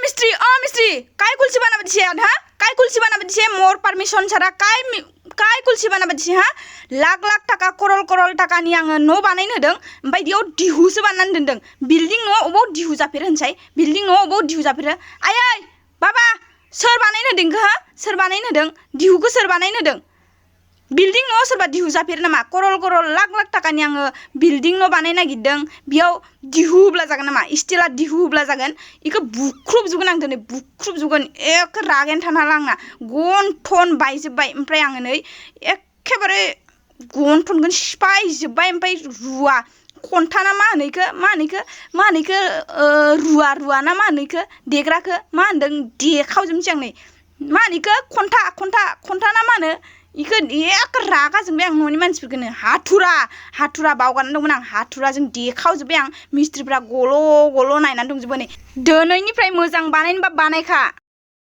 मिस्त्री काय कुलसी बानाबा दिसे हा काय कुलसी बानाबा दिसे मोर परमिशन छाड़ा काय कुलसी बानाबा दिसे हा लाख लाख टाका करल टाकानि आङो न' बानायनो होदों ओमफ्राय बेयाव दिहुसो बानायनानै दोनदों बिल्डिं न' अबाव दिहु जाफेरो होनसाय बिल्डिं न' अबाव दिहु जाफेरो आयै बाबा सोर बानायनो होदों इखो हा सोर बानायनो होदों दिहुखौ सोर बानायनो होदों बिल्डिं न' सोरबा दिहु जाफेरो नामा करल लाख लाख टाकानि आङो बिल्डिं न' बानायनो नागिरदों बेयाव दिहु होब्ला जागोन नामा स्टिला दिहु होब्ला जागोन इखो बुख्रुबजोबगोन आं दिनै बुख्रुबजोबगोन एक रागायानो थानो हाला आंना गन्थन बायजोब्बाय ओमफ्राय आङो नै एखेबारे गन्थनखौनो सिफायजोब्बाय ओमफ्राय रुवा खन्था ना मा होनो इखो रुवा ना मा होनो इखो देग्राखो मा होनदों देखावजोबनोसै आं नै मा होनो इखो खन्था ना मा होनो इखो एक रागा जोंबाय आं न'नि मानसिफोरखौनो हाथुरा बावगारनानै दंमोन आं हाथुराजों देखावजोब्बाय आं मिस्ट्रिफ्रा गल' नायनानै दंजोबो नै दिनैनिफ्राय मोजां बानायनोबा बानायखा।